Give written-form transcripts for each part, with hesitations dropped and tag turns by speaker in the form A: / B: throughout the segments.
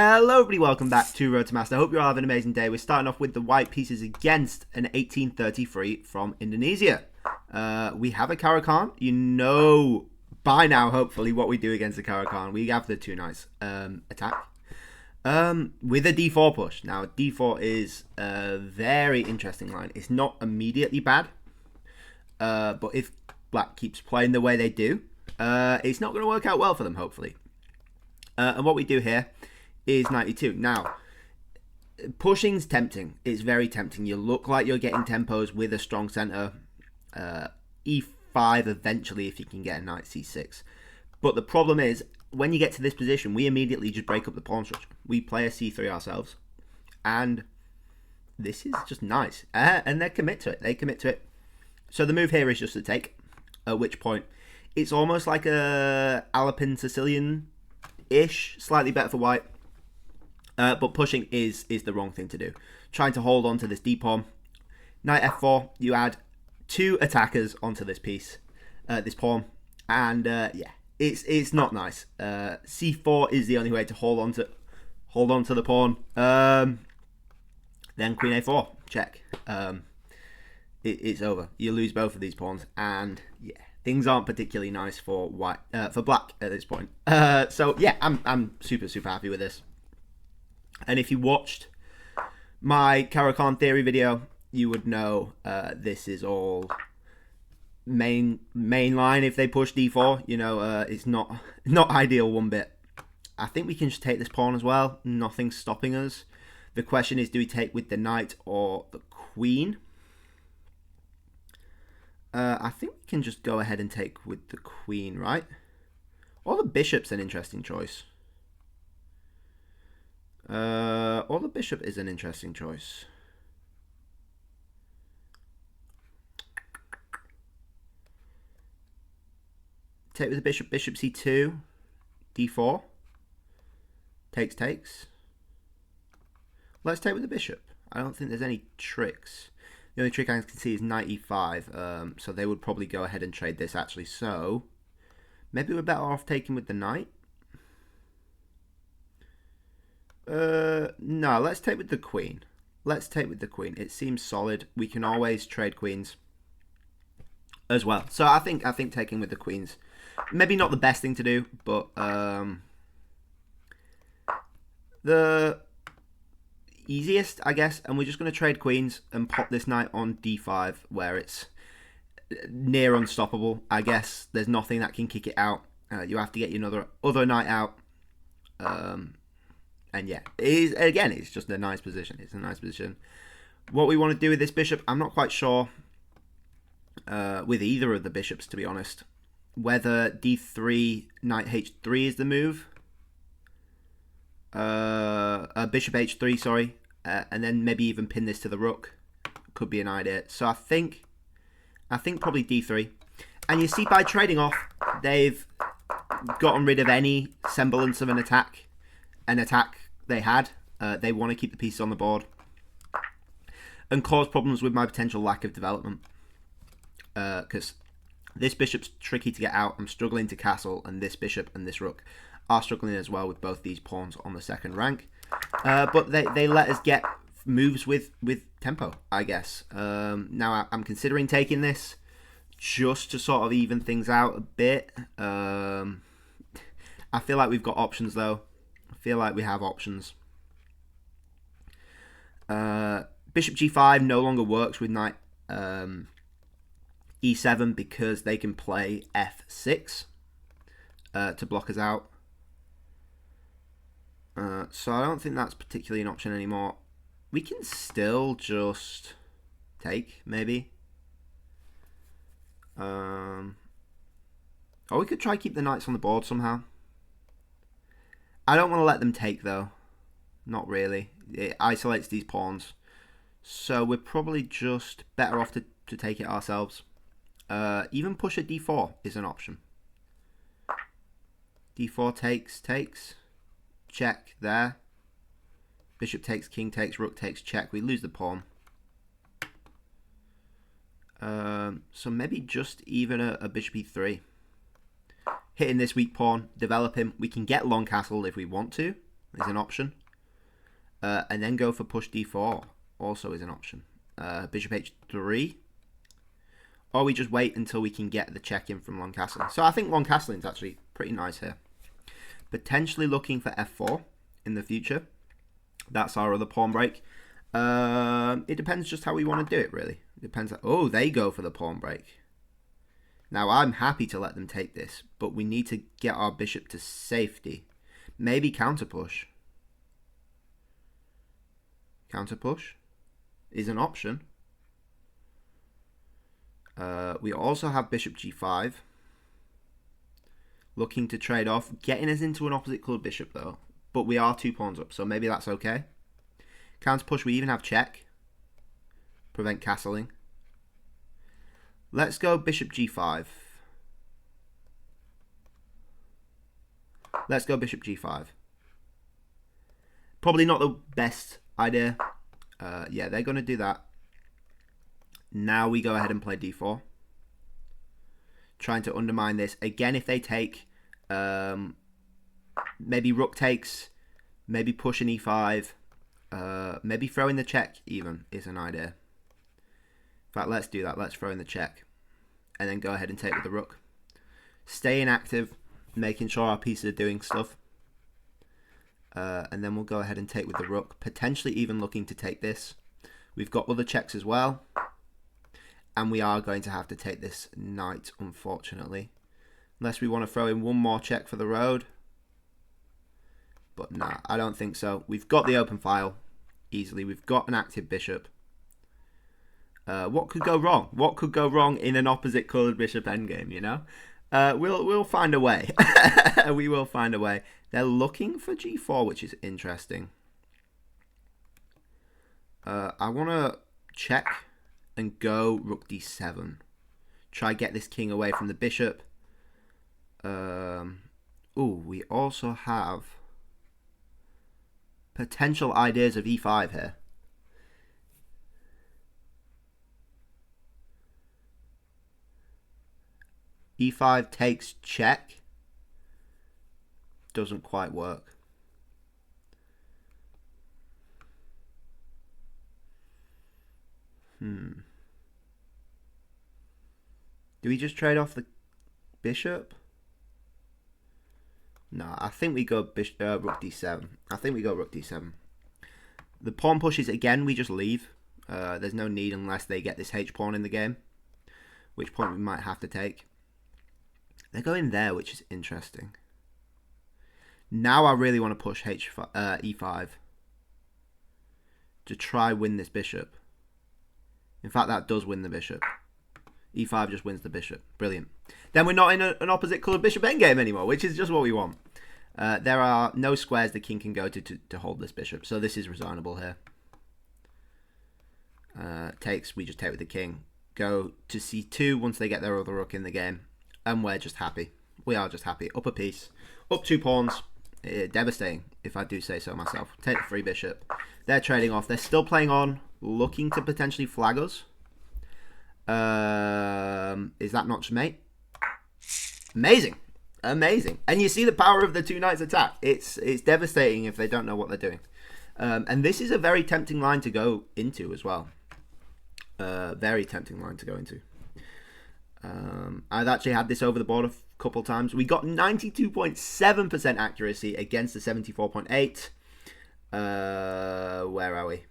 A: Hello everybody, welcome back to Road to Master. I hope you're all having an amazing day. We're starting off with the white pieces against an 1833 from Indonesia. We have a Caro-Kann. You know by now, hopefully, what we do against the Caro-Kann. We have the two knights attack with a d4 push. Now, d4 is a very interesting line. It's not immediately bad, but if black keeps playing the way they do, it's not going to work out well for them, hopefully. And what we do here is 92. Now, pushing's tempting. It's very tempting. You look like you're getting tempos with a strong center. E5 eventually if you can get a knight c6. But the problem is, when you get to this position, we immediately just break up the pawn structure. We play a c3 ourselves. And this is just nice. And they commit to it. They commit to it. So the move here is just to take. At which point, it's almost like a Alpin Sicilian-ish. Slightly better for white. But pushing is the wrong thing to do. Trying to hold on to this d-pawn. Knight f4, you add two attackers onto this piece, this pawn, and yeah, it's not nice. c4 is the only way to hold on to the pawn. Then queen a4, check. It's over. You lose both of these pawns, and yeah, things aren't particularly nice for white, for black at this point. So yeah, I'm super happy with this. And if you watched my Caro-Kann theory video, you would know this is all main line. If they push d4, you know, it's not ideal one bit. I think we can just take this pawn as well. Nothing's stopping us. The question is, do we take with the knight or the queen? I think we can just go ahead and take with the queen, right? Or the bishop's an interesting choice. Or the bishop is an interesting choice. Take with the bishop, bishop c2, d4. Takes. Let's take with the bishop. I don't think there's any tricks. The only trick I can see is knight e5. So they would probably go ahead and trade this actually. So maybe we're better off taking with the knight. No, let's take with the queen. Let's take with the queen. It seems solid. We can always trade queens as well. So I think taking with the queens, maybe not the best thing to do, but the easiest, I guess. And we're just going to trade queens and pop this knight on d5, where it's near unstoppable. I guess there's nothing that can kick it out. You have to get your other knight out. And yeah, it's just a nice position. It's a nice position. What we want to do with this bishop, I'm not quite sure with either of the bishops, to be honest. Whether d3, knight h3 is the move. Bishop h3, sorry. And then maybe even pin this to the rook. Could be an idea. So I think probably d3. And you see, by trading off, they've gotten rid of any semblance of an attack they had. They want to keep the pieces on the board and cause problems with my potential lack of development, because this bishop's tricky to get out. I'm struggling to castle, and this bishop and this rook are struggling as well with both these pawns on the second rank. But they let us get moves with tempo, I guess. Now I'm considering taking this just to sort of even things out a bit. I feel like we've got options though. I feel like we have options. Bishop g5 no longer works with knight e7 because they can play f6 to block us out. So I don't think that's particularly an option anymore. We can still just take, maybe. Or we could try keep the knights on the board somehow. I don't want to let them take, though. Not really. It isolates these pawns. So we're probably just better off to take it ourselves. Even push a d4 is an option. d4 takes. Check there. Bishop takes, king takes, rook takes, check. We lose the pawn. So maybe just even a bishop e3. Hitting this weak pawn, develop him. We can get long castle if we want to. is an option. And then go for push d4 also is an option. Bishop h3. Or we just wait until we can get the check in from long castling. So I think long castling's actually pretty nice here. Potentially looking for f4 in the future. That's our other pawn break. It depends just how we want to do it, really. It depends. Oh, they go for the pawn break. Now, I'm happy to let them take this, but we need to get our bishop to safety. Maybe counter push. Counter push is an option. We also have bishop g5. Looking to trade off. Getting us into an opposite colored bishop, though. But we are 2 pawns up, so maybe that's okay. Counter push, we even have check. Prevent castling. Let's go bishop g5. Let's go bishop g5. Probably not the best idea. Yeah, they're going to do that. Now we go ahead and play d4. Trying to undermine this. Again, if they take, maybe rook takes, maybe push an e5, maybe throw in the check even is an idea. In fact, let's do that. Let's throw in the check. And then go ahead and take with the rook. Stay inactive, making sure our pieces are doing stuff. And then we'll go ahead and take with the rook. Potentially even looking to take this. We've got other checks as well. And we are going to have to take this knight, unfortunately. Unless we want to throw in one more check for the road. But nah, I don't think so. We've got the open file easily. We've got an active bishop. What could go wrong? What could go wrong in an opposite coloured bishop endgame, you know? We'll find a way. We will find a way. They're looking for g4, which is interesting. I want to check and go rook d7. Try get this king away from the bishop. Ooh, we also have potential ideas of e5 here. e5 takes check. Doesn't quite work. Do we just trade off the bishop? No, I think we go rook d7. I think we go rook d7. The pawn pushes again, we just leave. There's no need unless they get this h-pawn in the game. Which point we might have to take. They're going there, which is interesting. Now I really want to push e5 to try win this bishop. In fact, that does win the bishop. e5 just wins the bishop. Brilliant. Then we're not in an opposite coloured bishop endgame anymore, which is just what we want. There are no squares the king can go to hold this bishop, so this is resignable here. Takes, we just take with the king. Go to c2 once they get their other rook in the game. And we're just happy. We are just happy. Up a piece. Up 2 pawns. Devastating, if I do say so myself. Take the free bishop. They're trading off. They're still playing on. Looking to potentially flag us. Is that not mate? Amazing. Amazing. And you see the power of the 2 knights attack. It's devastating if they don't know what they're doing. And this is a very tempting line to go into as well. Very tempting line to go into. I've actually had this over the board a couple times. We got 92.7% accuracy against the 74.8. Where are we?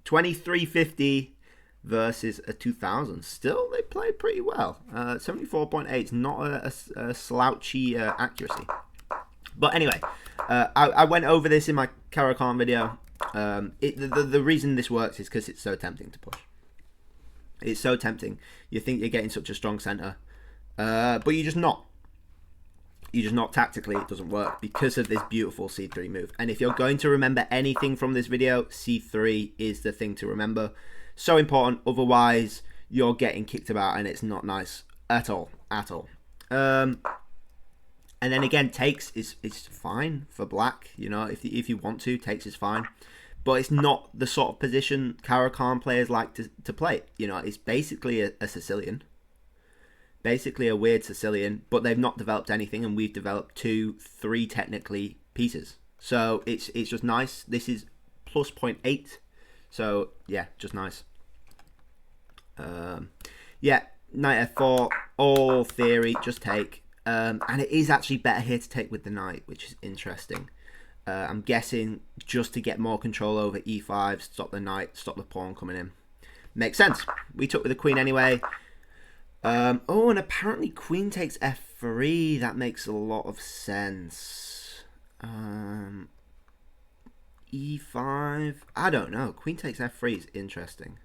A: 2350 versus a 2000. Still, they play pretty well. 74.8 is not a slouchy accuracy. But anyway, I went over this in my Caro-Kann video. The reason this works is because it's so tempting to push. It's so tempting. You think you're getting such a strong center, but you're just not. You're just not tactically. It doesn't work because of this beautiful c3 move. And if you're going to remember anything from this video, c3 is the thing to remember. So important. Otherwise, you're getting kicked about, and it's not nice at all. At all. And then again, takes is fine for black. You know, if you want to, takes is fine. But it's not the sort of position Caro-Kann players like to play. You know, it's basically a Sicilian. Basically a weird Sicilian, but they've not developed anything, and we've developed 2, 3 technically pieces. So it's just nice. This is plus 0.8. So yeah, just nice. Yeah, knight f4, all theory, just take. And it is actually better here to take with the knight, which is interesting. I'm guessing just to get more control over e5, stop the knight, stop the pawn coming in. Makes sense. We took with the queen anyway. Oh, and apparently queen takes f3. That makes a lot of sense. E5. I don't know. Queen takes f3 is interesting.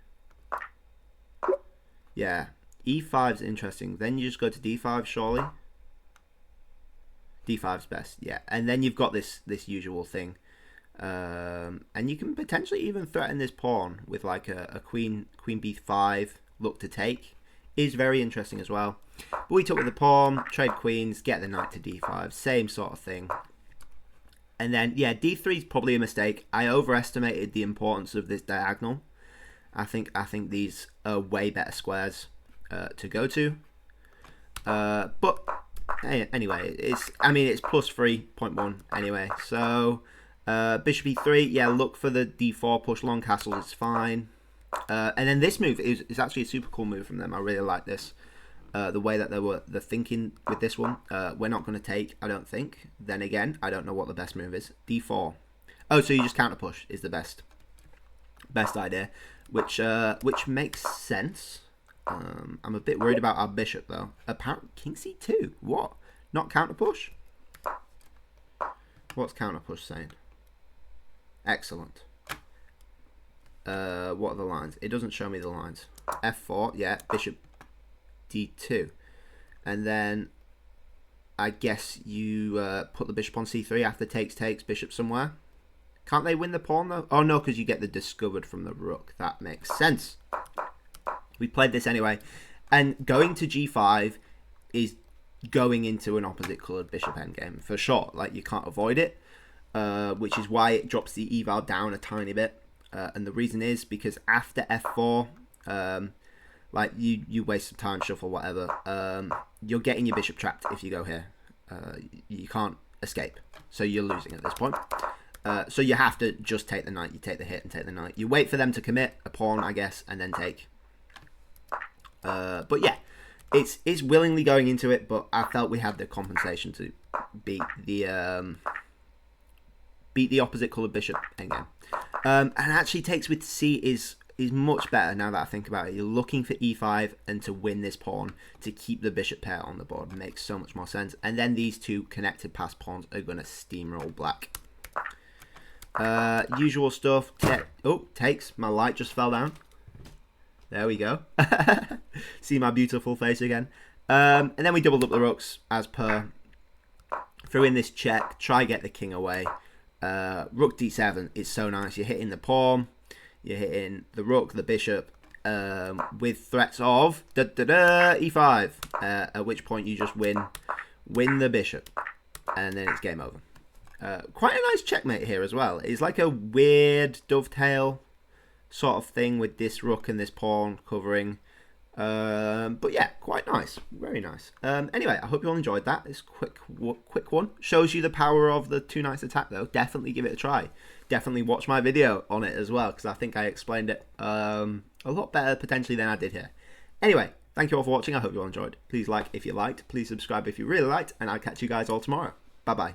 A: Yeah, e5 is interesting. Then you just go to d5, surely. D5's best, yeah. And then you've got this usual thing. And you can potentially even threaten this pawn with like a queen b5 look to take. Is very interesting as well. But we took with the pawn, trade queens, get the knight to d5. Same sort of thing. And then, yeah, d3 is probably a mistake. I overestimated the importance of this diagonal. I think these are way better squares to go to. But anyway, it's plus 3.1 anyway. So bishop e3, yeah, look for the d4 push long castles. It's fine. And then this move is actually a super cool move from them. I really like this. The way that they're thinking with this one. We're not going to take, I don't think. Then again, I don't know what the best move is. D4. Oh, so you just counter push is the best idea, which makes sense. I'm a bit worried about our bishop though. Apparently, king c2. What? Not counter push? What's counter push saying? Excellent. What are the lines? It doesn't show me the lines. f4, yeah, bishop d2. And then I guess you put the bishop on c3 after takes, bishop somewhere. Can't they win the pawn though? Oh no, because you get the discovered from the rook. That makes sense. We played this anyway. And going to g5 is going into an opposite coloured bishop endgame for sure. Like, you can't avoid it, which is why it drops the eval down a tiny bit. And the reason is because after f4, like you waste some time, shuffle, whatever. You're getting your bishop trapped if you go here. You can't escape, so you're losing at this point. So you have to just take the knight. You take the hit and take the knight. You wait for them to commit a pawn, I guess, and then take. But yeah, it's willingly going into it. But I felt we had the compensation to beat the opposite coloured bishop endgame. And actually takes with c is much better now that I think about it. You're looking for e5 and to win this pawn to keep the bishop pair on the board. It makes so much more sense. And then these two connected pass pawns are going to steamroll black. Usual stuff. Takes. My light just fell down. There we go. See my beautiful face again. And then we doubled up the rooks as per. Threw in this check. Try get the king away. Rook d7 is so nice. You're hitting the pawn. You're hitting the rook, the bishop, with threats of e5. At which point you just win the bishop. And then it's game over. Quite a nice checkmate here as well. It's like a weird dovetail sort of thing with this rook and this pawn covering. But yeah, quite nice. Very nice. Anyway, I hope you all enjoyed that. This quick one. Shows you the power of the two knights attack though. Definitely give it a try. Definitely watch my video on it as well, because I think I explained it a lot better potentially than I did here. Anyway, thank you all for watching. I hope you all enjoyed. Please like if you liked. Please subscribe if you really liked. And I'll catch you guys all tomorrow. Bye-bye.